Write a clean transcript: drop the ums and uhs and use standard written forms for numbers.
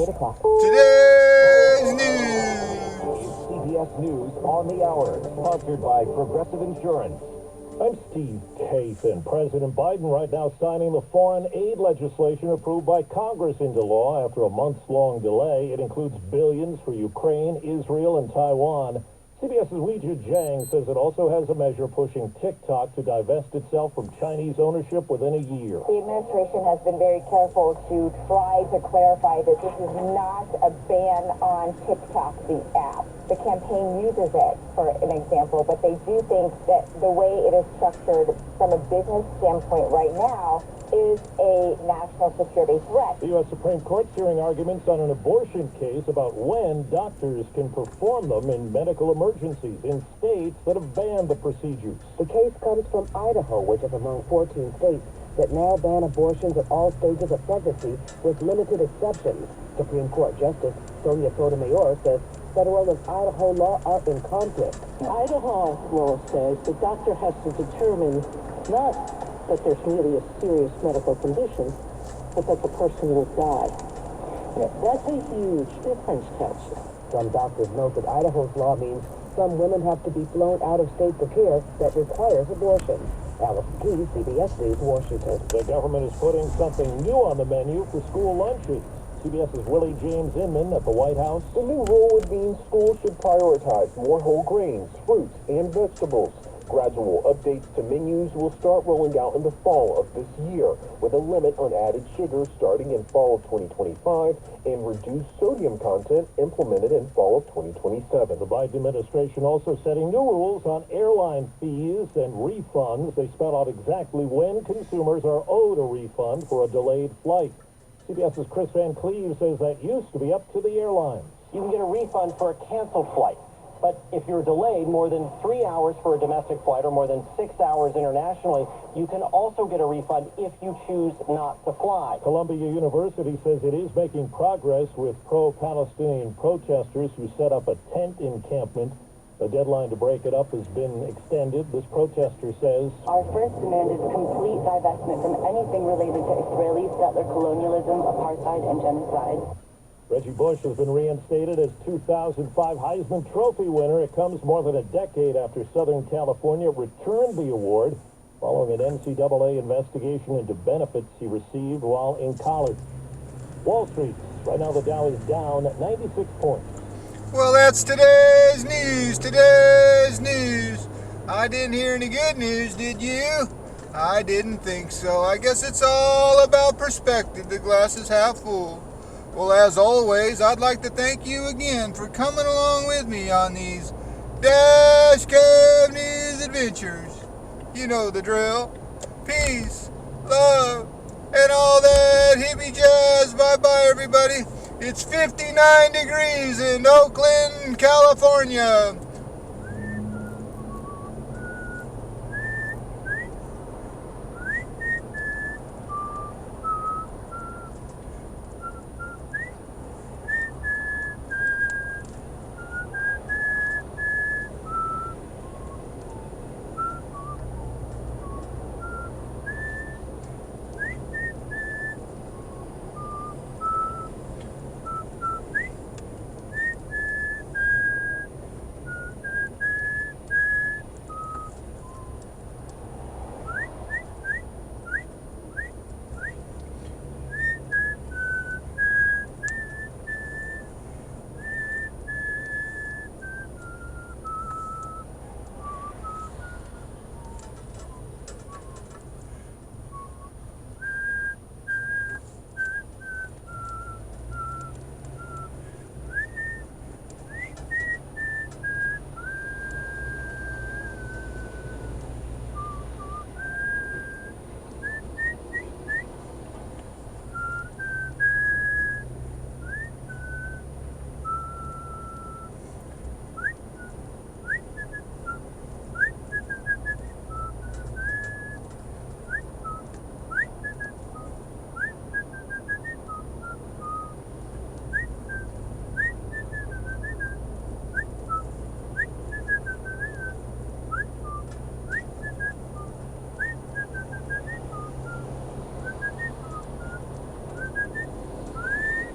8 o'clock. Today's news. CBS News on the Hour, sponsored by Progressive Insurance. I'm Steve Case, and President Biden right now signing the foreign aid legislation approved by Congress into law after a months-long delay. It includes billions for Ukraine, Israel, and Taiwan. CBS's Weijia Jiang says it also has a measure pushing TikTok to divest itself from Chinese ownership within a year. The administration has been very careful to try to clarify that this is not a ban on TikTok, the app. The campaign uses it for an example, but they do think that the way it is structured from a business standpoint right now is a national security threat. The U.S. Supreme Court's hearing arguments on an abortion case about when doctors can perform them in medical emergencies in states that have banned the procedures. The case comes from Idaho, which is among 14 states that now ban abortions at all stages of pregnancy with limited exceptions. Supreme Court Justice Sonia Sotomayor says federal and Idaho law are in conflict. Idaho law says the doctor has to determine not that there's really a serious medical condition, but that the person will die. That's a huge difference, Kelsey. Some doctors note that Idaho's law means some women have to be flown out of state for care that requires abortion. Alice Key, CBS News, Washington. The government is putting something new on the menu for school lunches. CBS's Willie James Inman at the White House. The new rule would mean schools should prioritize more whole grains, fruits, and vegetables. Gradual updates to menus will start rolling out in the fall of this year, with a limit on added sugar starting in fall of 2025 and reduced sodium content implemented in fall of 2027. The Biden administration also setting new rules on airline fees and refunds. They spell out exactly when consumers are owed a refund for a delayed flight. CBS's Chris Van Cleve says that used to be up to the airlines. You can get a refund for a canceled flight. But if you're delayed more than 3 hours for a domestic flight or more than 6 hours internationally, you can also get a refund if you choose not to fly. Columbia University says it is making progress with pro-Palestinian protesters who set up a tent encampment. The deadline to break it up has been extended. This protester says, Our first demand is complete divestment from anything related to Israeli settler colonialism, apartheid, and genocide. Reggie Bush has been reinstated as 2005 Heisman Trophy winner. It comes more than a decade after Southern California returned the award following an NCAA investigation into benefits he received while in college. Wall Street, right now the Dow is down at 96 points. Well, that's today's news. Today's news. I didn't hear any good news, did you? I didn't think so. I guess it's all about perspective. The glass is half full. Well, as always, I'd like to thank you again for coming along with me on these Dash Cab News adventures. You know the drill. Peace, love, and all that hippie jazz. Bye-bye, everybody. It's 59 degrees in Oakland, California.